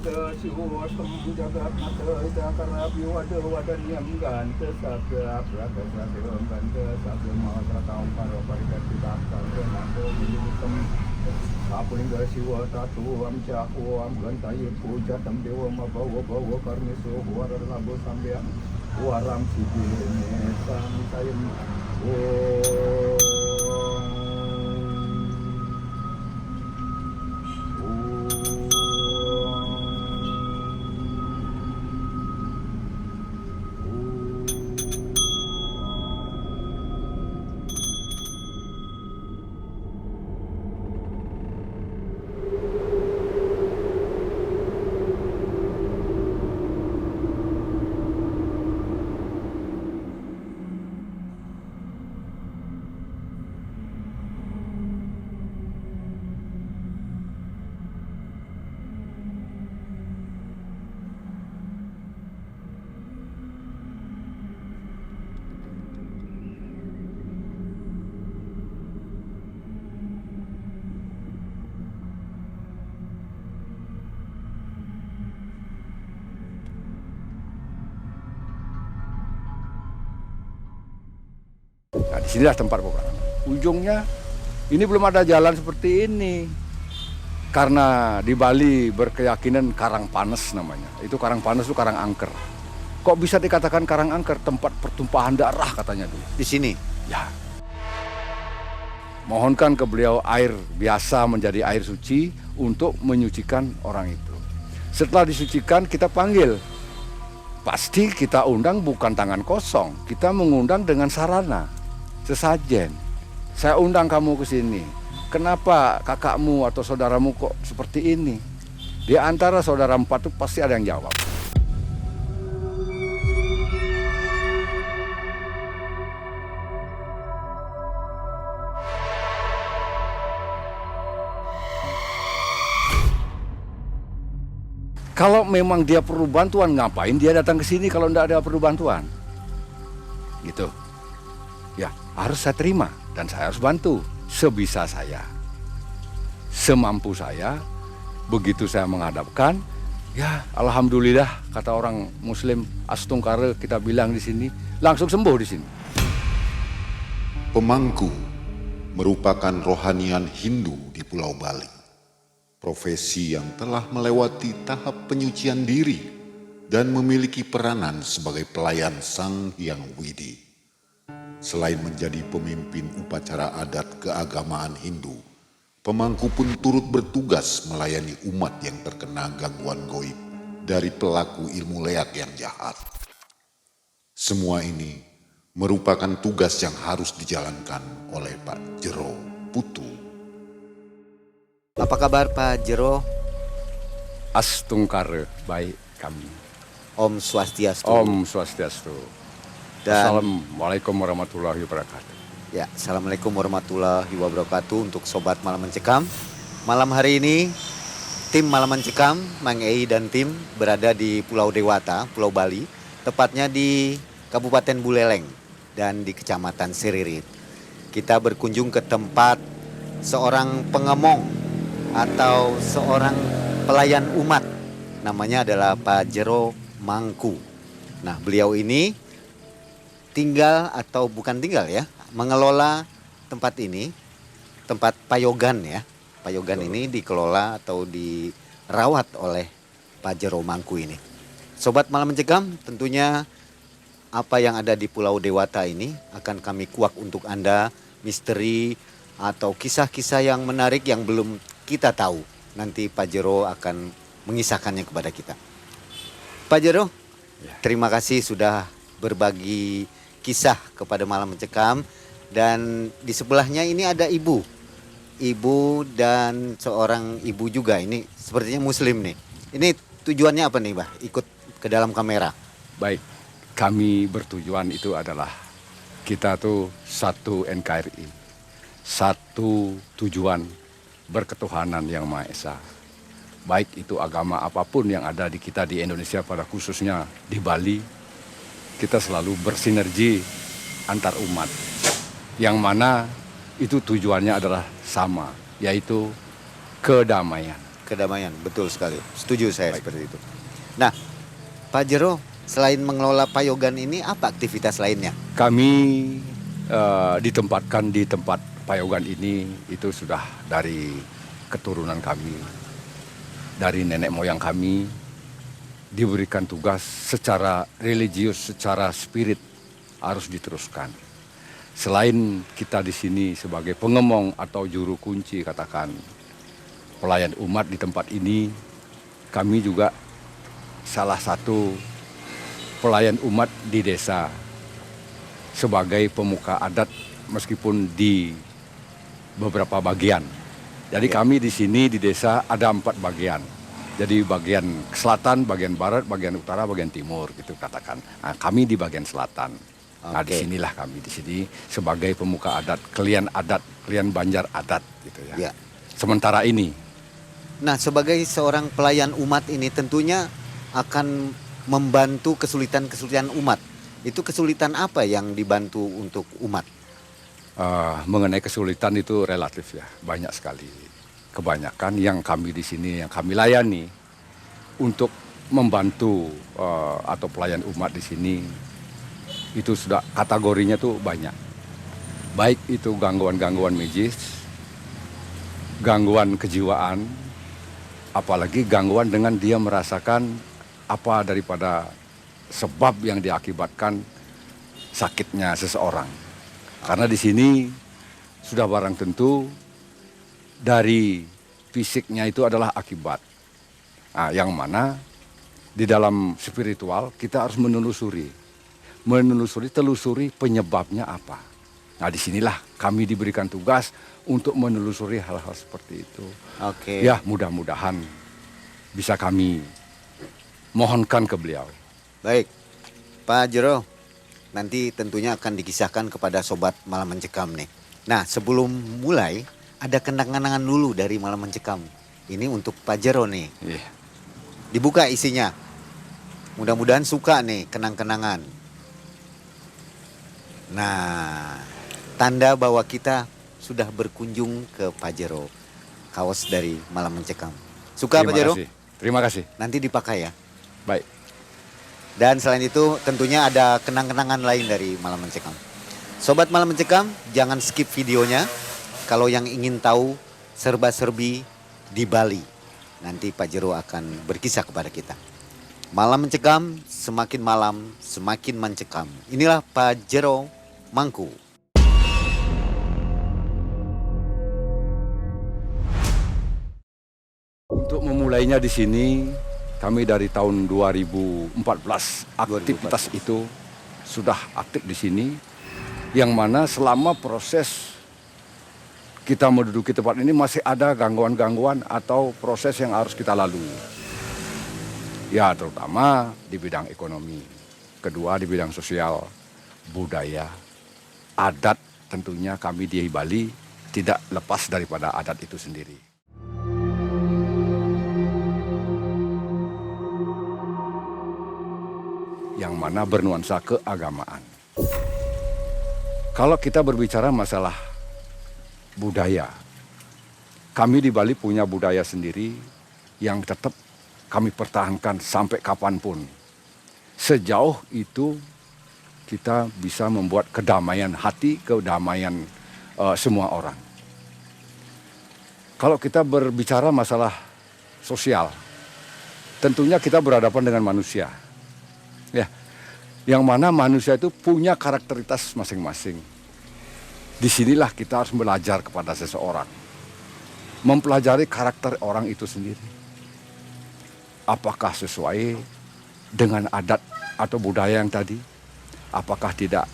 Nata siwasam jagat nata jakara biwada wadanyam ganta sabda praga sabda ganta sabda mahasra kaum paro parikati bakta nata bilusam Sapulingga siwa tatu am caku am ganta ye puja tam dewa mabawa bawa karniso warar labo sambya waram sibine sam sayam Nah, disinilah tempat peperangan. Ujungnya ini belum ada jalan seperti ini. Karena di Bali berkeyakinan karang panas namanya. Itu karang panas itu karang angker. Kok bisa dikatakan karang angker? Tempat pertumpahan darah katanya dulu. Di sini? Ya. Mohonkan ke beliau air biasa menjadi air suci untuk menyucikan orang itu. Setelah disucikan kita panggil. Pasti kita undang bukan tangan kosong. Kita mengundang dengan sarana. Sesajen, saya undang kamu ke sini. Kenapa kakakmu atau saudaramu kok seperti ini? Di antara saudara empat itu pasti ada yang jawab. Kalau memang dia perlu bantuan, ngapain dia datang ke sini kalau tidak ada perlu bantuan? Gitu. Ya, harus saya terima dan saya harus bantu sebisa saya. Semampu saya, begitu saya menghadapkan, ya alhamdulillah kata orang muslim astungkara kita bilang di sini, langsung sembuh di sini. Pemangku merupakan rohanian Hindu di Pulau Bali. Profesi yang telah melewati tahap penyucian diri dan memiliki peranan sebagai pelayan Sang Hyang Widi. Selain menjadi pemimpin upacara adat keagamaan Hindu, pemangku pun turut bertugas melayani umat yang terkena gangguan goib dari pelaku ilmu leak yang jahat. Semua ini merupakan tugas yang harus dijalankan oleh Pak Jero Putu. Apa kabar Pak Jero? Astungkara baik kami. Om Swastiastu. Om Swastiastu. Dan Assalamualaikum warahmatullahi wabarakatuh. ya, Assalamualaikum warahmatullahi wabarakatuh untuk Sobat Malam Mencekam. Malam hari ini tim Malam Mencekam, Mang Ei dan tim berada di Pulau Dewata, Pulau Bali, tepatnya di Kabupaten Buleleng dan di Kecamatan Seririt. Kita berkunjung ke tempat seorang pengemong atau seorang pelayan umat. Namanya adalah Pak Jero Mangku. Nah, beliau ini tinggal atau bukan tinggal ya, mengelola tempat ini, tempat payogan ya. Payogan ini dikelola atau dirawat oleh Pak Jero Mangku ini. Sobat Malam Mencekam, tentunya apa yang ada di Pulau Dewata ini akan kami kuak untuk Anda, misteri atau kisah-kisah yang menarik yang belum kita tahu. Nanti Pak Jero akan mengisahkannya kepada kita. Pak Jero, terima kasih sudah berbagi kisah kepada Malam Mencekam. Dan di sebelahnya ini ada ibu dan seorang ibu juga, ini sepertinya muslim nih. Ini tujuannya apa nih Bah, ikut ke dalam kamera? Baik, kami bertujuan itu adalah kita tuh satu NKRI, satu tujuan berketuhanan yang Maha Esa. Baik itu agama apapun yang ada di kita di Indonesia, pada khususnya di Bali, kita selalu bersinergi antar umat, yang mana itu tujuannya adalah sama, yaitu kedamaian. Kedamaian, betul sekali. Setuju saya seperti itu. Nah, Pak Jero, selain mengelola payogan ini, apa aktivitas lainnya? Kami ditempatkan di tempat payogan ini itu sudah dari keturunan kami, dari nenek moyang kami, diberikan tugas secara religius, secara spirit harus diteruskan. Selain kita di sini sebagai pengemong atau juru kunci, katakan pelayan umat di tempat ini, kami juga salah satu pelayan umat di desa sebagai pemuka adat meskipun di beberapa bagian. Jadi kami di sini di desa ada 4 bagian. Jadi bagian selatan, bagian barat, bagian utara, bagian timur gitu katakan. Nah, kami di bagian selatan. Nah, disinilah kami di sini sebagai pemuka adat, kalian Banjar adat gitu ya. Sementara ini. Nah, sebagai seorang pelayan umat ini tentunya akan membantu kesulitan-kesulitan umat. Itu kesulitan apa yang dibantu untuk umat? Mengenai kesulitan itu relatif ya, banyak sekali. Kebanyakan yang kami di sini, yang kami layani untuk membantu atau pelayan umat di sini, itu sudah kategorinya tuh banyak. Baik itu gangguan-gangguan medis, gangguan kejiwaan, apalagi gangguan dengan dia merasakan apa daripada sebab yang diakibatkan sakitnya seseorang. Karena di sini sudah barang tentu dari fisiknya itu adalah akibat. Nah, yang mana di dalam spiritual kita harus telusuri penyebabnya apa. Nah, disinilah kami diberikan tugas untuk menelusuri hal-hal seperti itu. Ya, mudah-mudahan bisa kami mohonkan ke beliau. Baik, Pak Jero, nanti tentunya akan dikisahkan kepada Sobat Malam Mencekam nih. Nah, sebelum mulai, ada kenang-kenangan dulu dari Malam Mencekam. Ini untuk Pak Jero nih. Dibuka isinya. Mudah-mudahan suka nih kenang-kenangan. Nah, tanda bahwa kita sudah berkunjung ke Pak Jero. Kaos dari Malam Mencekam. Suka Pak Jero? Terima kasih. Nanti dipakai ya. Baik. Dan selain itu tentunya ada kenang-kenangan lain dari Malam Mencekam. Sobat Malam Mencekam, jangan skip videonya. Kalau yang ingin tahu serba-serbi di Bali, nanti Pak Jero akan berkisah kepada kita. Malam Mencekam, semakin malam semakin mencekam. Inilah Pak Jero Mangku. Untuk memulainya di sini, kami dari tahun 2014 aktivitas itu sudah aktif di sini, yang mana selama proses kita menduduki tempat ini masih ada gangguan-gangguan atau proses yang harus kita lalui. Ya, terutama di bidang ekonomi, kedua di bidang sosial, budaya, adat. Tentunya kami di Bali tidak lepas daripada adat itu sendiri. Yang mana bernuansa keagamaan. Kalau kita berbicara masalah budaya, kami di Bali punya budaya sendiri yang tetap kami pertahankan sampai kapanpun. Sejauh itu kita bisa membuat kedamaian hati, kedamaian semua orang. Kalau kita berbicara masalah sosial, tentunya kita berhadapan dengan manusia. Ya, yang mana manusia itu punya karakteritas masing-masing. Disinilah kita harus belajar kepada seseorang. Mempelajari karakter orang itu sendiri. Apakah sesuai dengan adat atau budaya yang tadi? Apakah tidak?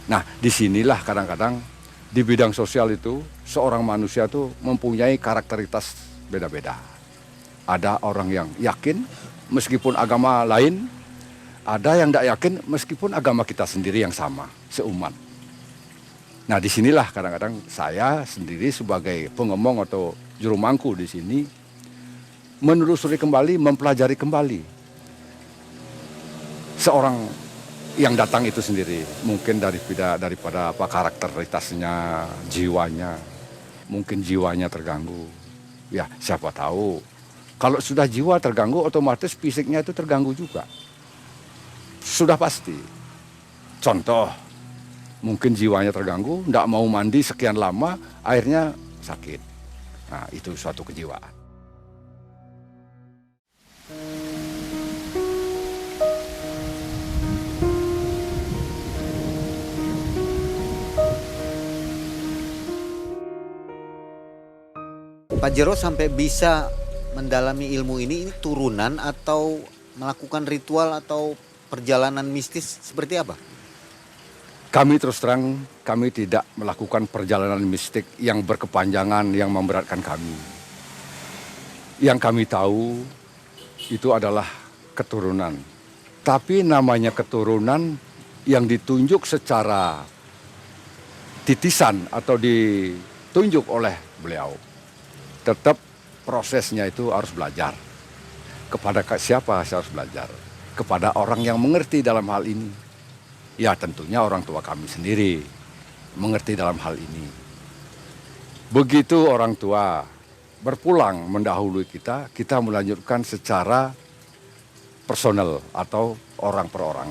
Nah, disinilah kadang-kadang di bidang sosial itu seorang manusia itu mempunyai karakteritas beda-beda. Ada orang yang yakin meskipun agama lain, ada yang tidak yakin meskipun agama kita sendiri yang sama, seumat. Nah, disinilah kadang-kadang saya sendiri sebagai pengemong atau juru mangku di sini menelusuri kembali, mempelajari kembali seorang yang datang itu sendiri. Mungkin daripada apa karakteritasnya, jiwanya, mungkin jiwanya terganggu. Ya, siapa tahu Kalau sudah jiwa terganggu, otomatis fisiknya itu terganggu juga. Sudah pasti. Contoh, mungkin jiwanya terganggu, tidak mau mandi sekian lama, akhirnya sakit. Nah, itu suatu kejiwaan. Pak Jero sampai bisa mendalami ilmu ini turunan atau melakukan ritual atau perjalanan mistis seperti apa? Kami terus terang, kami tidak melakukan perjalanan mistik yang berkepanjangan, yang memberatkan kami. Yang kami tahu itu adalah keturunan. Tapi namanya keturunan yang ditunjuk secara titisan atau ditunjuk oleh beliau. Tetap prosesnya itu harus belajar. Kepada siapa saya harus belajar? Kepada orang yang mengerti dalam hal ini. Ya tentunya orang tua kami sendiri mengerti dalam hal ini. Begitu orang tua berpulang mendahului kita, kita melanjutkan secara personal atau orang per orang.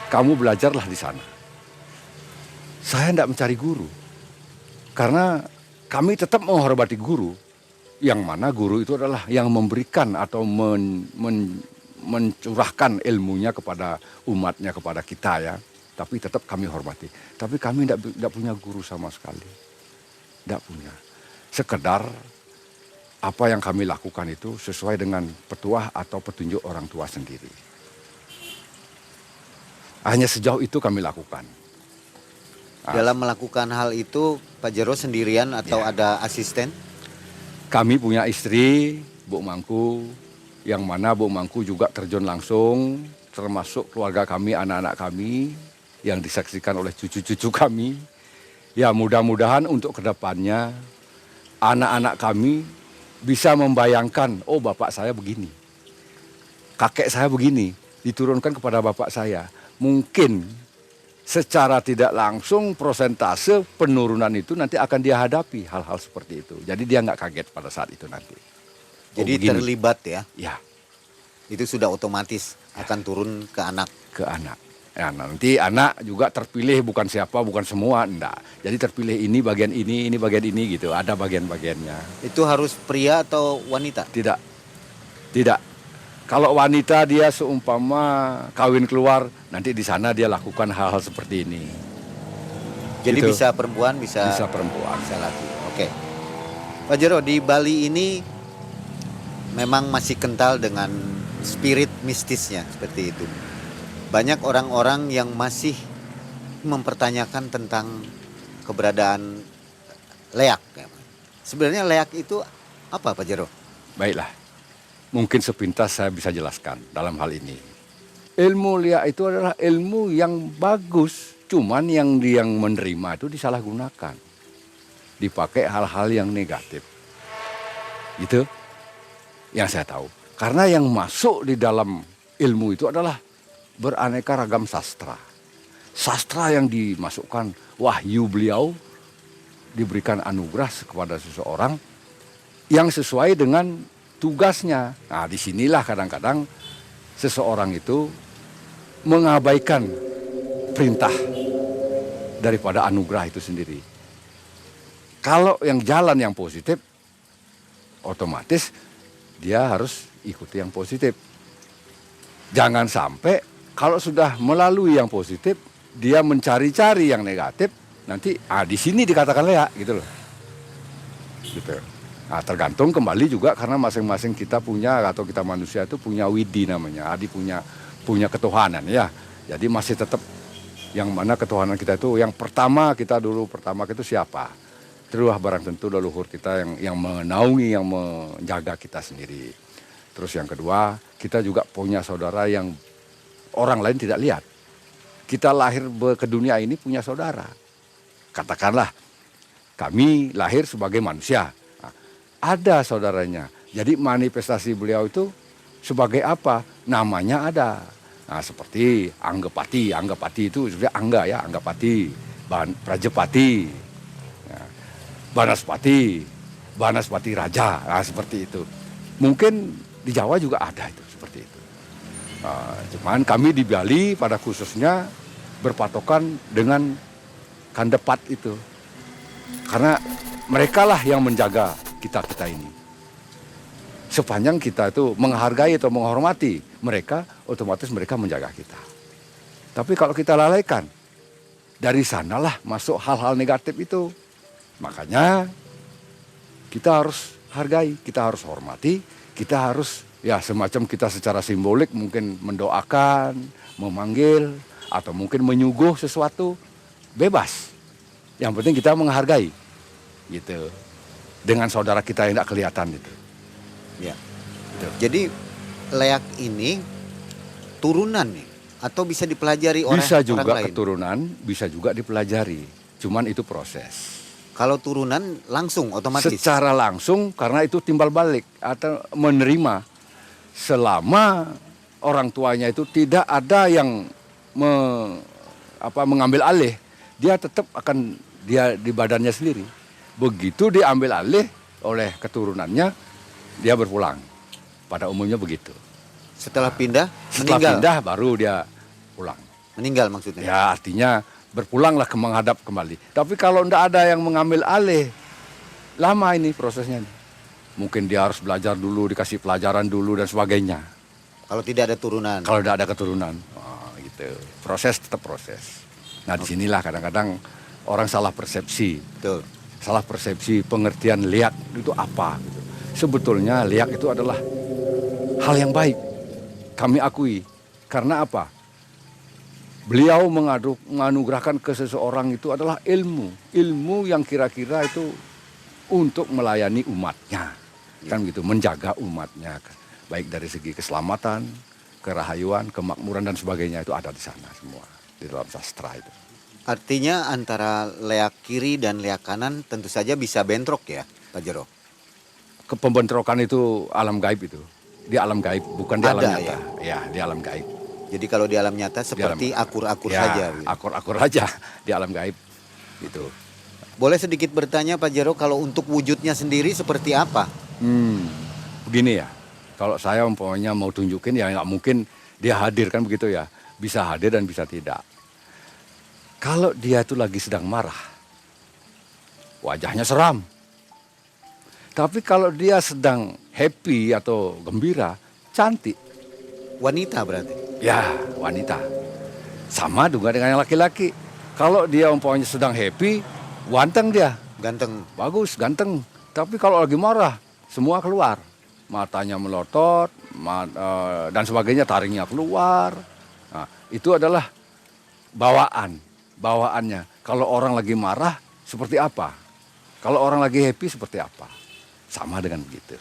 Kamu belajarlah di sana. Saya tidak mencari guru. Karena kami tetap menghormati guru, yang mana guru itu adalah yang memberikan atau mencurahkan ilmunya kepada umatnya, kepada kita ya. Tapi tetap kami hormati. Tapi kami tidak punya guru sama sekali. Tidak punya. Sekedar apa yang kami lakukan itu sesuai dengan petuah atau petunjuk orang tua sendiri. Hanya sejauh itu kami lakukan. Dalam melakukan hal itu Pak Jero sendirian atau Ya. ada asisten? Kami punya istri, Bu Mangku, yang mana Bu Mangku juga terjun langsung, termasuk keluarga kami, anak-anak kami, yang disaksikan oleh cucu-cucu kami. Ya mudah-mudahan untuk kedepannya, anak-anak kami bisa membayangkan, oh bapak saya begini, kakek saya begini, diturunkan kepada bapak saya. Mungkin secara tidak langsung prosentase penurunan itu nanti akan dia hadapi hal-hal seperti itu. Jadi dia nggak kaget pada saat itu nanti. Oh, Jadi begini. terlibat ya? Ya, Itu sudah otomatis akan turun ke anak. ke anak. Ya, nanti anak juga terpilih bukan siapa, bukan semua, enggak. Jadi terpilih ini bagian ini bagian ini gitu. Ada bagian-bagiannya. Itu harus pria atau wanita? Tidak, tidak. Kalau wanita dia seumpama kawin keluar, nanti di sana dia lakukan hal-hal seperti ini. Jadi Gitu. bisa perempuan, bisa Perempuan. bisa laki. Oke. Pak Jero, di Bali ini memang masih kental dengan spirit mistisnya seperti itu. Banyak orang-orang yang masih mempertanyakan tentang keberadaan leak. Sebenarnya leak itu apa Pak Jero? Baiklah, mungkin sepintas saya bisa jelaskan dalam hal ini. Ilmu liak itu adalah ilmu yang bagus, cuman yang menerima itu disalahgunakan. Dipakai hal-hal yang negatif. Itu yang saya tahu. Karena yang masuk di dalam ilmu itu adalah beraneka ragam sastra. Sastra yang dimasukkan, wahyu beliau diberikan anugerah kepada seseorang yang sesuai dengan tugasnya. Nah, disinilah kadang-kadang seseorang itu mengabaikan perintah daripada anugerah itu sendiri. Kalau yang jalan yang positif, otomatis dia harus ikuti yang positif. Jangan sampai kalau sudah melalui yang positif, dia mencari-cari yang negatif, nanti di sini dikatakan leak gitu loh. Gitu. Nah, tergantung kembali juga karena masing-masing kita punya atau kita manusia itu punya widi namanya, punya ketuhanan ya. Jadi masih tetap yang mana ketuhanan kita itu yang pertama kita itu siapa? Itulah barang tentu leluhur kita yang menaungi, yang menjaga kita sendiri. Terus yang kedua, kita juga punya saudara yang orang lain tidak lihat. Kita lahir ke dunia ini punya saudara. Katakanlah kami lahir sebagai manusia. Nah, ada saudaranya. Jadi manifestasi beliau itu sebagai apa? Namanya ada. Nah, seperti Anggapati. Anggapati itu sebenarnya Angga ya, Anggapati. Prajepati. Ya. Banaspati Raja. Nah, seperti itu. Mungkin di Jawa juga ada itu seperti itu. Cuman kami di Bali pada khususnya berpatokan dengan kandepat itu. Karena mereka lah yang menjaga kita-kita ini. Sepanjang kita itu menghargai atau menghormati mereka, otomatis mereka menjaga kita. Tapi kalau kita lalaikan, dari sanalah masuk hal-hal negatif itu. Makanya kita harus hargai, kita harus hormati, kita harus ya semacam kita secara simbolik mungkin mendoakan, memanggil, atau mungkin menyuguh sesuatu, bebas. Yang penting kita menghargai, gitu. Dengan saudara kita yang tidak kelihatan itu. Ya. Jadi leak ini turunan nih atau bisa dipelajari oleh Bisa orang juga lain? keturunan, bisa juga dipelajari. Cuman itu proses. Kalau turunan langsung otomatis. Secara langsung karena itu timbal balik atau menerima selama orang tuanya itu tidak ada yang mengambil alih, dia tetap akan dia di badannya sendiri. Begitu diambil alih oleh keturunannya, dia berpulang. Pada umumnya begitu. Setelah pindah, Setelah meninggal. pindah baru dia pulang. Meninggal maksudnya. Ya artinya berpulanglah ke menghadap kembali. Tapi kalau tidak ada yang mengambil alih, lama ini prosesnya. Mungkin dia harus belajar dulu, dikasih pelajaran dulu dan sebagainya. Kalau tidak ada turunan. Kalau tidak ada keturunan, gitu. Proses tetap proses. Nah disinilah kadang-kadang orang salah persepsi. Betul. Salah persepsi pengertian liak itu apa. Gitu. Sebetulnya liak itu adalah hal yang baik. Kami akui. Karena apa? Beliau menganugerahkan ke seseorang itu adalah ilmu. Ilmu yang kira-kira itu untuk melayani umatnya. Kan gitu, menjaga umatnya. Baik dari segi keselamatan, kerahayuan, kemakmuran dan sebagainya itu ada di sana semua. Di dalam sastra itu. Artinya antara leak kiri dan leak kanan tentu saja bisa bentrok ya Pak Jero? Pembentrokan itu alam gaib itu. Di alam gaib, bukan di alam Ada, nyata. Ya, di alam gaib. Jadi kalau di alam nyata seperti Di alam- akur-akur ya, saja. Gitu. Akur-akur aja di alam gaib. Gitu. Boleh sedikit bertanya Pak Jero, kalau untuk wujudnya sendiri seperti apa? Begini ya, kalau saya umpamanya mau tunjukin ya nggak mungkin dia hadir kan begitu ya. Bisa hadir dan bisa tidak. Kalau dia itu lagi sedang marah, wajahnya seram. Tapi kalau dia sedang happy atau gembira, cantik. Wanita berarti? Ya, wanita. Sama juga dengan yang laki-laki. Kalau dia umpamanya sedang happy, ganteng dia. Ganteng. Bagus, ganteng. Tapi kalau lagi marah, semua keluar. Matanya melotot, dan sebagainya, taringnya keluar. Nah, itu adalah bawaan, bawaannya. Kalau orang lagi marah, seperti apa? Kalau orang lagi happy, seperti apa? Sama dengan begitu.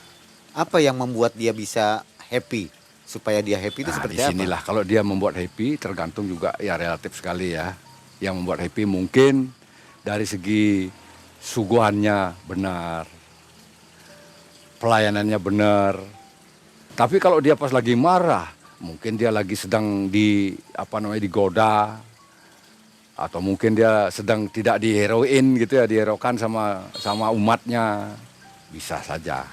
Apa yang membuat dia bisa happy? Supaya dia happy itu Nah, seperti disinilah apa? kalau dia membuat happy, tergantung juga ya relatif sekali ya. Yang membuat happy mungkin dari segi suguhannya benar, pelayanannya benar. Tapi kalau dia pas lagi marah, mungkin dia lagi sedang digoda, atau mungkin dia sedang tidak diheroin gitu ya, diherokan sama umatnya, bisa saja.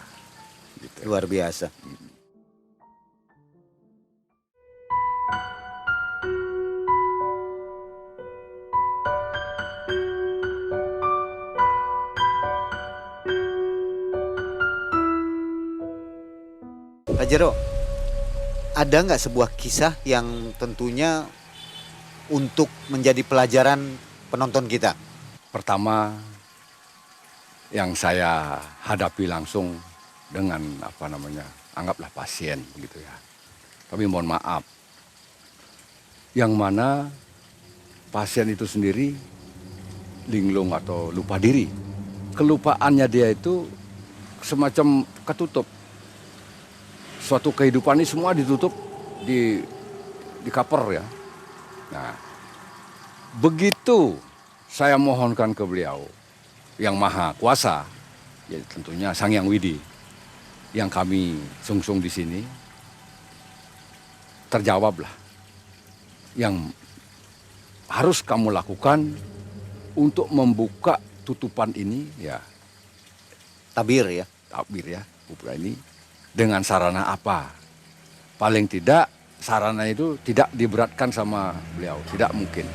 Gitu. Luar biasa. Pak Jero, ada nggak sebuah kisah yang tentunya untuk menjadi pelajaran penonton kita? Pertama yang saya hadapi langsung dengan anggaplah pasien gitu ya. Tapi mohon maaf, yang mana pasien itu sendiri linglung atau lupa diri. Kelupaannya dia itu semacam ketutup. Suatu kehidupan ini semua ditutup di cover ya. Nah, begitu saya mohonkan ke beliau yang maha kuasa, ya tentunya Sang Hyang Widi yang kami sungsung di sini, terjawablah yang harus kamu lakukan untuk membuka tutupan ini ya, Tabir ya. takbir ya, buka ini dengan sarana apa. Paling tidak sarana itu tidak diberatkan sama beliau, tidak mungkin.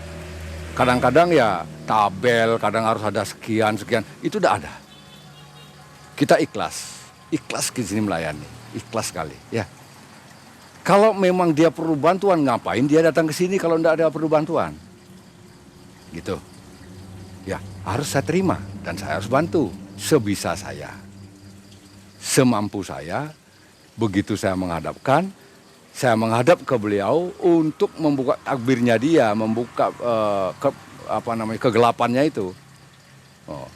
Kadang-kadang ya tabel, kadang harus ada sekian, itu tidak ada. Kita ikhlas ke sini melayani, ikhlas sekali ya. Kalau memang dia perlu bantuan, ngapain dia datang ke sini kalau tidak ada perlu bantuan? Gitu. Ya, harus saya terima dan saya harus bantu sebisa saya. Semampu saya, begitu saya menghadap ke beliau untuk membuka takbirnya dia, membuka kegelapannya itu. Oh,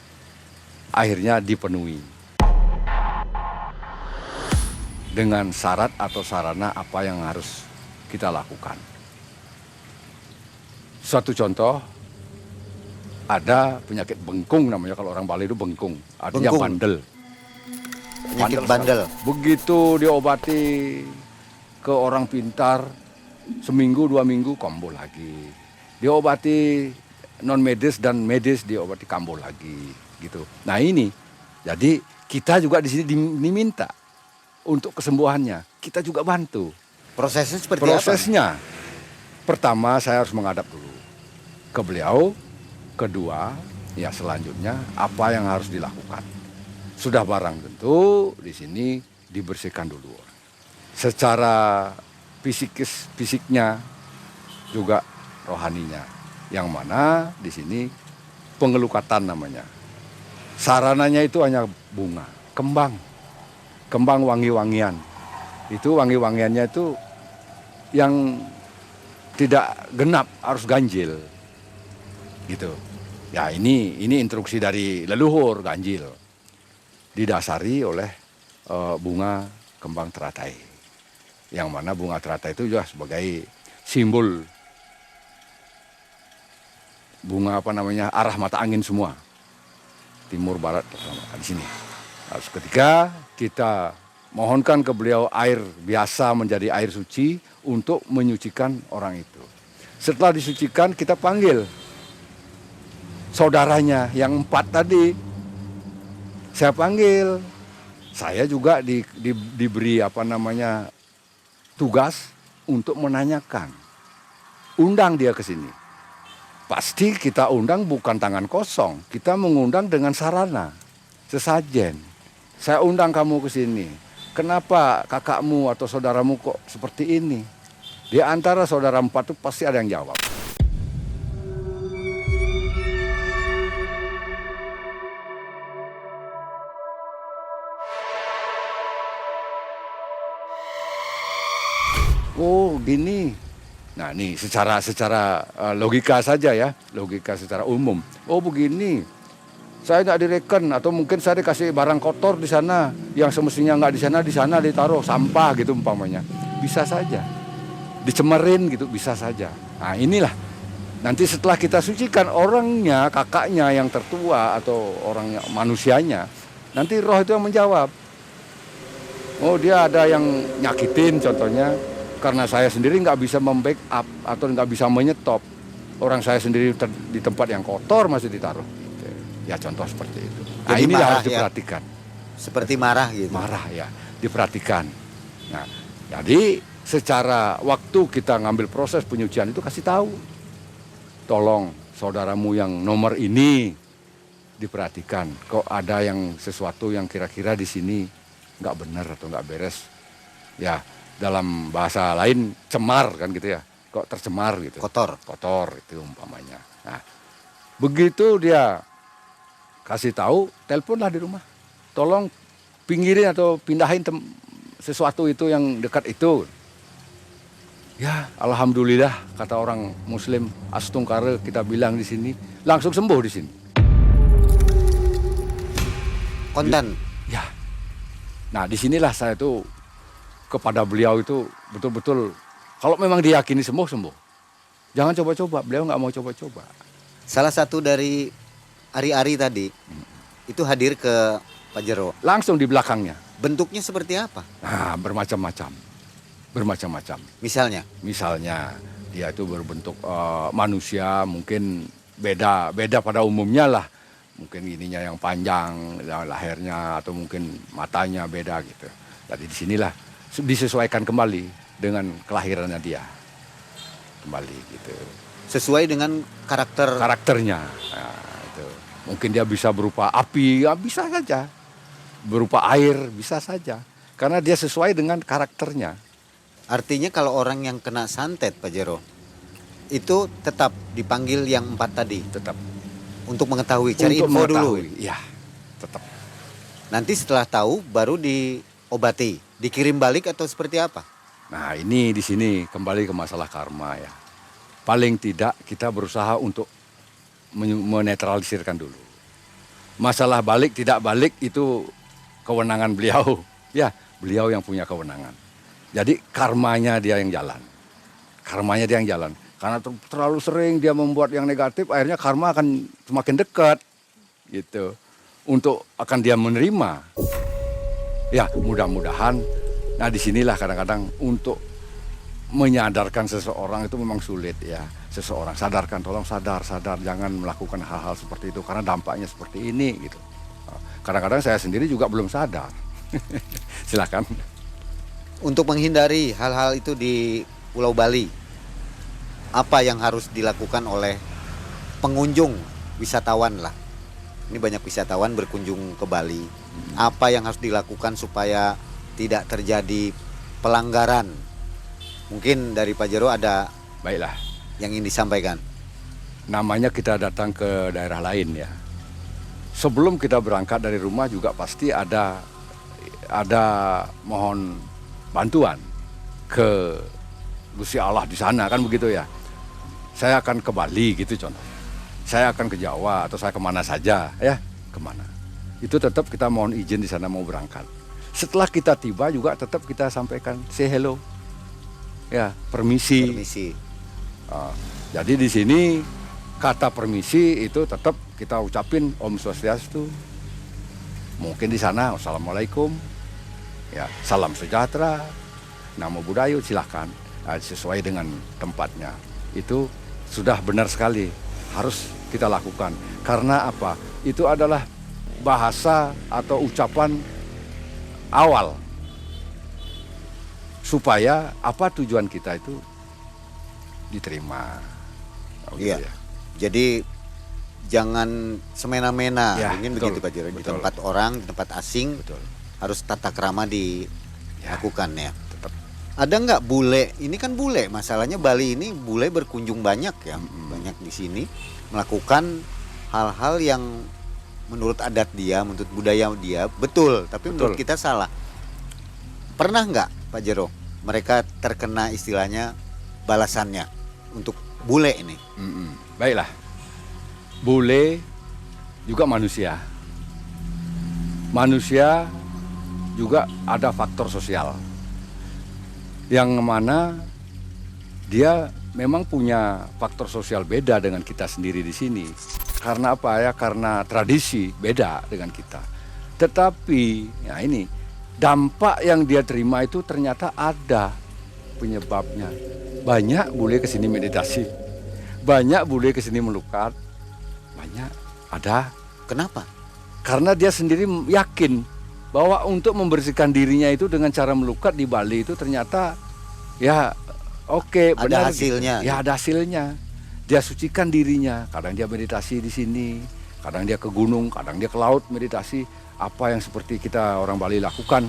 akhirnya dipenuhi. Dengan syarat atau sarana apa yang harus kita lakukan. Suatu contoh, ada penyakit bengkung namanya, kalau orang Bali itu bengkung, artinya Bengkung. bandel. Penyakit bandel. Begitu diobati ke orang pintar, seminggu 2 minggu kambuh lagi. Diobati non medis dan medis, diobati kambuh lagi, gitu. Nah ini, jadi kita juga di sini diminta untuk kesembuhannya, kita juga bantu. Prosesnya seperti apa? Prosesnya, pertama saya harus menghadap dulu ke beliau, kedua, ya selanjutnya apa yang harus dilakukan. Sudah barang tentu di sini dibersihkan dulu. Secara fisiknya juga rohaninya, yang mana di sini pengelukatan namanya. Sarananya itu hanya bunga, kembang wangi-wangian. Itu wangi-wangiannya itu yang tidak genap, harus ganjil. Gitu. Ya ini instruksi dari leluhur, ganjil. Didasari oleh bunga kembang teratai. Yang mana bunga teratai itu juga sebagai simbol bunga arah mata angin semua. Timur, barat, di sini. Harus ketika kita mohonkan ke beliau air biasa menjadi air suci untuk menyucikan orang itu. Setelah disucikan kita panggil saudaranya yang 4 tadi. Saya panggil. Saya juga diberi tugas untuk menanyakan. Undang dia ke sini. Pasti kita undang bukan tangan kosong. Kita mengundang dengan sarana, sesajen. Saya undang kamu ke sini. Kenapa kakakmu atau saudaramu kok seperti ini? Di antara saudara 4 itu pasti ada yang jawab. Oh gini. Nah nih secara logika saja ya, logika secara umum. Oh begini. Saya nggak direken atau mungkin saya dikasih barang kotor di sana yang semestinya nggak di sana ditaruh sampah gitu umpamanya. Bisa saja. Dicemerin gitu bisa saja. Nah inilah nanti setelah kita sucikan orangnya, kakaknya yang tertua atau orangnya manusianya, nanti roh itu yang menjawab. Oh dia ada yang nyakitin contohnya, karena saya sendiri nggak bisa membackup atau nggak bisa menyetop. Orang saya sendiri di tempat yang kotor masih ditaruh. Ya contoh seperti itu. Nah Jadi ini marah, harus diperhatikan. Seperti marah gitu. Marah ya, diperhatikan. Nah jadi secara waktu kita ngambil proses penyucian itu kasih tahu. Tolong saudaramu yang nomor ini diperhatikan. Kok ada yang sesuatu yang kira-kira di sini nggak benar atau nggak beres. Ya dalam bahasa lain cemar kan gitu ya. Kok tercemar gitu. Kotor itu umpamanya. Nah begitu dia kasih tahu, teleponlah di rumah. Tolong pinggirin atau pindahin sesuatu itu yang dekat itu. Ya, alhamdulillah kata orang Muslim Astungkara kita bilang di sini langsung sembuh di sini. Kontan. Ya. Nah, disinilah saya tuh kepada beliau itu betul-betul kalau memang diyakini sembuh. Jangan coba-coba. Beliau nggak mau coba-coba. Salah satu dari ari-ari tadi itu hadir ke Pak Jero. Langsung di belakangnya. Bentuknya seperti apa? Nah, bermacam-macam. Misalnya Dia itu berbentuk manusia, mungkin beda pada umumnya lah. Mungkin ininya yang panjang, lehernya atau mungkin matanya beda gitu. Jadi disinilah disesuaikan kembali dengan kelahirannya dia. Kembali gitu. Sesuai dengan Karakternya. Nah, itu. Mungkin dia bisa berupa api, ya bisa saja. Berupa air, bisa saja. Karena dia sesuai dengan karakternya. Artinya kalau orang yang kena santet Pak Jero, itu tetap dipanggil yang 4 tadi Tetap. untuk mengetahui, cari Untuk info dulu. mengetahui. Ya, tetap. Nanti setelah tahu baru diobati, dikirim balik atau seperti apa? Nah ini di sini kembali ke masalah karma ya. Paling tidak kita berusaha untuk menetralisirkan dulu. Masalah balik tidak balik itu kewenangan beliau. Ya, beliau yang punya kewenangan. Jadi karmanya dia yang jalan. Karmanya dia yang jalan. Karena terlalu sering dia membuat yang negatif, akhirnya karma akan semakin dekat. Gitu. Untuk akan dia menerima. Ya, mudah-mudahan. Nah, disinilah kadang-kadang untuk menyadarkan seseorang itu memang sulit ya. Seseorang sadarkan, tolong sadar, jangan melakukan hal-hal seperti itu karena dampaknya seperti ini gitu. Kadang-kadang saya sendiri juga belum sadar. Silakan. Untuk menghindari hal-hal itu di Pulau Bali, apa yang harus dilakukan oleh pengunjung, wisatawan lah? Ini banyak wisatawan berkunjung ke Bali. Apa yang harus dilakukan supaya tidak terjadi pelanggaran? Mungkin dari Pak Jero ada Baiklah. yang ingin disampaikan. Namanya kita datang ke daerah lain ya. Sebelum kita berangkat dari rumah juga pasti ada mohon bantuan ke Gusti Allah di sana kan begitu ya. Saya akan ke Bali gitu contoh. Saya akan ke Jawa atau saya kemana saja ya, kemana. Itu tetap kita mohon izin di sana mau berangkat. Setelah kita tiba juga tetap kita sampaikan say hello. Ya, permisi. Jadi di sini kata permisi itu tetap kita ucapin Om Swastiastu. Mungkin di sana Assalamualaikum. Ya, salam sejahtera, namo buddhaya, silakan. Nah, sesuai dengan tempatnya. Itu sudah benar sekali, harus kita lakukan. Karena apa? Itu adalah bahasa atau ucapan awal. Supaya apa tujuan kita itu diterima. Iya. Ya. Jadi jangan semena-mena, Ya, mungkin betul, begitu Pak Jero. Di betul. tempat orang, di tempat asing, Betul. harus tata krama dilakukan ya. Tetap. Ada nggak bule? Ini kan bule, masalahnya Bali ini bule berkunjung banyak ya, banyak di sini melakukan hal-hal yang menurut adat dia, menurut budaya dia betul, tapi menurut kita salah. Pernah nggak Pak Jero mereka terkena istilahnya balasannya untuk bule ini? Baiklah, bule juga manusia. Manusia juga ada faktor sosial. Yang mana dia memang punya faktor sosial beda dengan kita sendiri di sini. Karena apa ya? Karena tradisi beda dengan kita. Tetapi, ya ini, dampak yang dia terima itu ternyata ada penyebabnya. Banyak bule kesini meditasi. Banyak bule kesini melukat. Banyak, ada. Kenapa? Karena dia sendiri yakin bahwa untuk membersihkan dirinya itu dengan cara melukat di Bali itu ternyata ya oke, benar. Ada hasilnya. Gitu. Ya ada hasilnya. Dia sucikan dirinya. Kadang dia meditasi di sini, kadang dia ke gunung, kadang dia ke laut meditasi. Apa yang seperti kita orang Bali lakukan,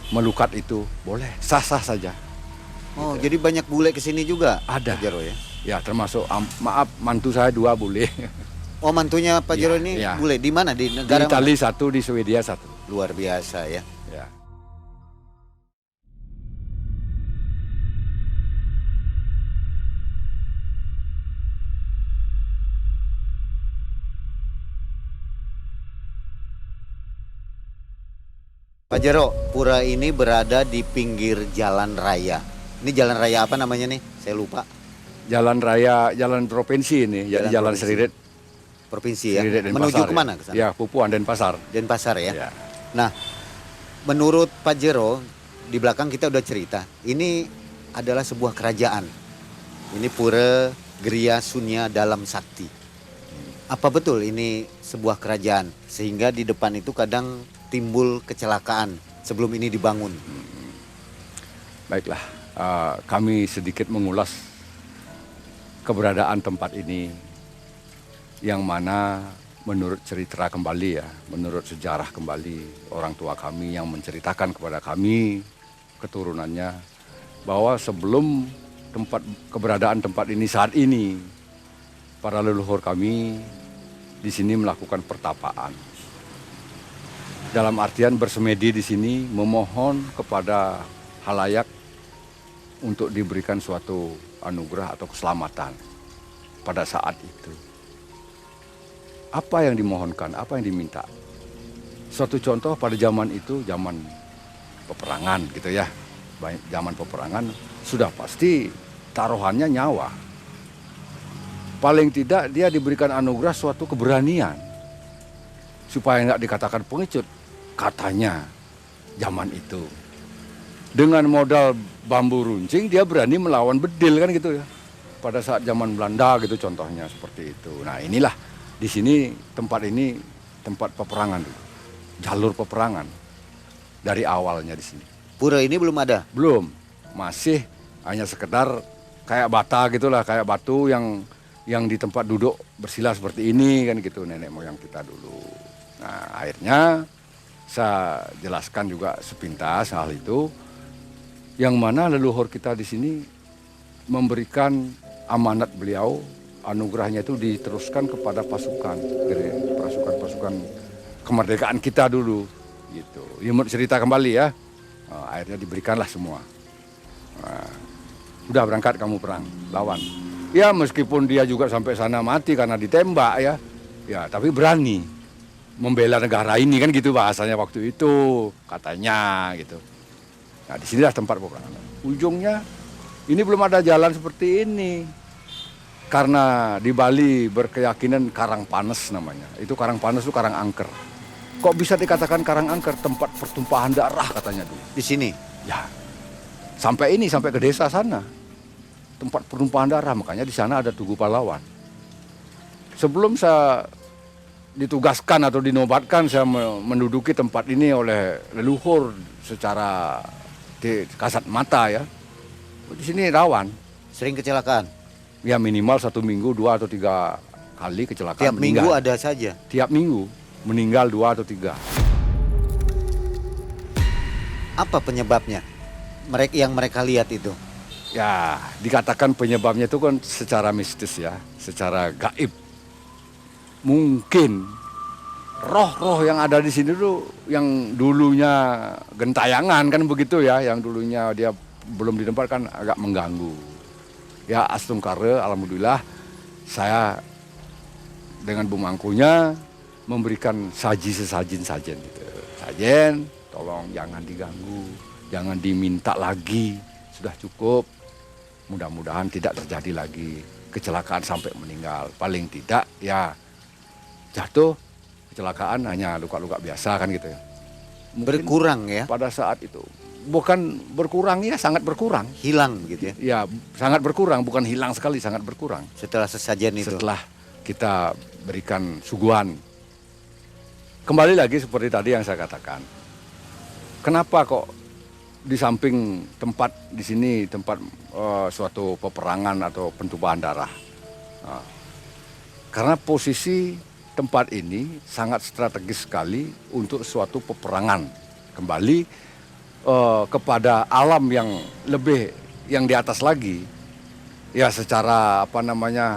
melukat itu boleh, sah-sah saja. Oh, jadi banyak bule kesini juga? Ada. Pak Jero ya? Ya termasuk maaf mantu saya 2 bule. Oh, mantunya Pak Jero Ya, ini ya. bule di mana? Di Di negara mana? Italia 1, di Swedia 1. Luar biasa ya. Ya. Pak Jero, pura ini berada di pinggir jalan raya. Ini jalan raya apa namanya nih? Saya lupa. Jalan raya, jalan provinsi ini, Jalan jalan provinsi. Seridet. Provinsi ya. Seridet Menuju Denpasar, kemana ya. ke sana? Ya, Pupuan Denpasar. Denpasar ya. Ya. Nah, menurut Pak Jero, di belakang kita udah cerita, ini adalah sebuah kerajaan. Ini Pura Gria Sunya Dalam Sakti. Apa betul ini sebuah kerajaan? Sehingga di depan itu kadang timbul kecelakaan. sebelum ini dibangun? Baiklah, kami sedikit mengulas keberadaan tempat ini yang mana menurut cerita kembali ya, menurut sejarah kembali orang tua kami yang menceritakan kepada kami keturunannya bahwa sebelum keberadaan tempat ini saat ini para leluhur kami di sini melakukan pertapaan. Dalam artian bersemedi di sini memohon kepada halayak untuk diberikan suatu anugerah atau keselamatan pada saat itu. Apa yang dimohonkan, apa yang diminta. Suatu contoh pada zaman itu, zaman peperangan gitu ya. Zaman peperangan sudah pasti taruhannya nyawa. Paling tidak dia diberikan anugerah suatu keberanian. Supaya nggak dikatakan pengecut, katanya zaman itu. Dengan modal bambu runcing dia berani melawan bedil kan gitu ya. Pada saat zaman Belanda gitu contohnya seperti itu. Nah inilah di sini tempat ini tempat peperangan dulu. Jalur peperangan dari awalnya di sini. Pura ini belum ada? Belum, masih hanya sekedar kayak bata gitulah, kayak batu yang di tempat duduk bersila seperti ini kan gitu nenek moyang kita dulu. Nah akhirnya saya jelaskan juga sepintas hal itu, yang mana leluhur kita di sini memberikan amanat beliau, anugerahnya itu diteruskan kepada pasukan, dari pasukan kemerdekaan kita dulu, gitu. Ya menurut cerita kembali ya, akhirnya diberikanlah semua. Nah, udah berangkat kamu perang, lawan. Ya meskipun dia juga sampai sana mati karena ditembak ya tapi berani membela negara ini kan gitu bahasanya waktu itu katanya gitu. Nah disinilah tempat peperangan. Ujungnya ini belum ada jalan seperti ini. Karena di Bali berkeyakinan Karang Panes namanya. Itu Karang Panes itu Karang Angker. Kok bisa dikatakan Karang Angker? Tempat pertumpahan darah katanya dulu. Di sini? Ya. Sampai ke desa sana. Tempat pertumpahan darah, makanya di sana ada Tugu Pahlawan. Sebelum saya ditugaskan atau dinobatkan saya menduduki tempat ini oleh leluhur secara kasat mata ya. Di sini rawan. Sering kecelakaan? Ya minimal 1 minggu 2 atau 3 kali kecelakaan. Tiap minggu ada saja? Tiap minggu meninggal 2 atau 3. Apa penyebabnya? Yang mereka lihat itu? Ya dikatakan penyebabnya itu kan secara mistis ya, secara gaib. Mungkin roh-roh yang ada di sini tuh yang dulunya gentayangan kan begitu ya, yang dulunya dia belum ditempatkan agak mengganggu. Ya astungkare, alhamdulillah saya dengan Bu Mangkunya memberikan sajen gitu. Sajen, tolong jangan diganggu, jangan diminta lagi, sudah cukup. Mudah-mudahan tidak terjadi lagi kecelakaan sampai meninggal. Paling tidak ya jatuh, kecelakaan hanya luka-luka biasa kan gitu ya. Mungkin berkurang ya? Pada saat itu. Bukan berkurang ya, sangat berkurang. Hilang begitu ya? Ya, sangat berkurang, bukan hilang sekali, sangat berkurang. Setelah sesajen itu? Setelah kita berikan suguhan. Kembali lagi seperti tadi yang saya katakan. Kenapa kok di samping tempat di sini, tempat suatu peperangan atau pentumpahan darah? Nah, karena posisi tempat ini sangat strategis sekali untuk suatu peperangan. Kembali kepada alam yang lebih yang di atas lagi ya, secara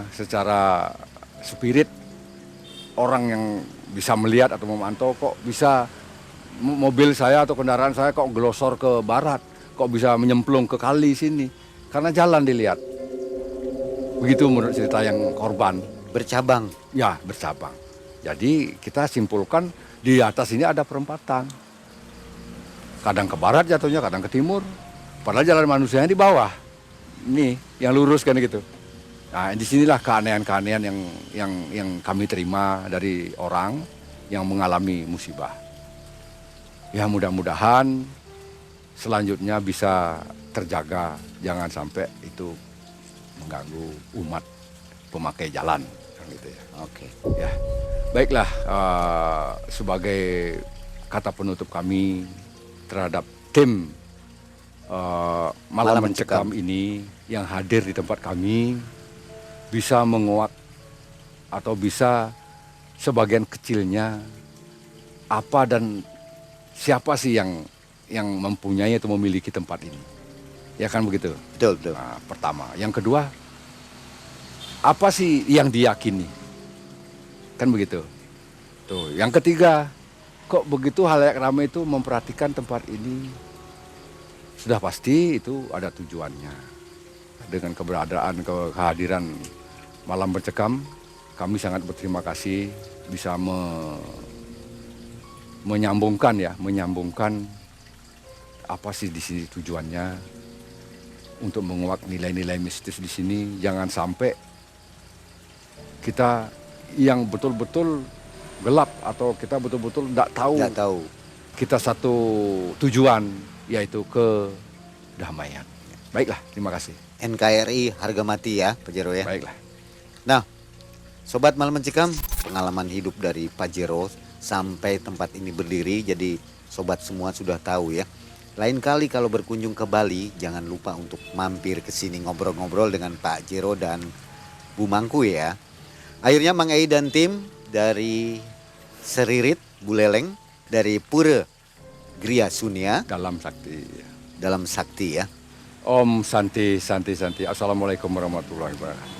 secara spirit orang yang bisa melihat atau memantau, kok bisa mobil saya atau kendaraan saya kok gelosor ke barat, kok bisa menyemplung ke kali sini, karena jalan dilihat begitu menurut cerita yang korban. Bercabang? Ya bercabang. Jadi kita simpulkan di atas ini ada perempatan. Kadang ke barat jatuhnya, kadang ke timur. Padahal jalan manusianya di bawah. Ini yang lurus kan gitu. Nah, disinilah keanehan-keanehan yang kami terima dari orang yang mengalami musibah. Ya mudah-mudahan selanjutnya bisa terjaga, jangan sampai itu mengganggu umat pemakai jalan kan gitu ya. Oke. Ya, baiklah, sebagai kata penutup kami, terhadap tim Malam Malam Mencekam ini yang hadir di tempat kami bisa menguak atau bisa sebagian kecilnya apa dan siapa sih yang mempunyai atau memiliki tempat ini. Ya kan begitu? Betul, betul. Nah, pertama. Yang kedua, apa sih yang diyakini? Kan begitu. Tuh, yang ketiga, kok begitu halayak ramai itu memperhatikan tempat ini? Sudah pasti itu ada tujuannya. Dengan keberadaan, kehadiran Malam Mencekam, kami sangat berterima kasih bisa menyambungkan apa sih di sini tujuannya untuk menguak nilai-nilai mistis di sini. Jangan sampai kita yang betul-betul gelap atau kita betul-betul tidak tahu. Kita satu tujuan, yaitu kedamaian. Baiklah, terima kasih. NKRI harga mati ya Pak Jero ya. Baiklah. Nah, Sobat Malam Mencekam, pengalaman hidup dari Pak Jero sampai tempat ini berdiri, jadi sobat semua sudah tahu ya. Lain kali kalau berkunjung ke Bali, jangan lupa untuk mampir ke sini ngobrol-ngobrol dengan Pak Jero dan Bu Mangku ya. Akhirnya Mang Ei dan tim dari Seririt Buleleng, dari Pura Gria Sunia Dalam sakti. dalam sakti ya. Om Santi. Assalamualaikum warahmatullahi wabarakatuh.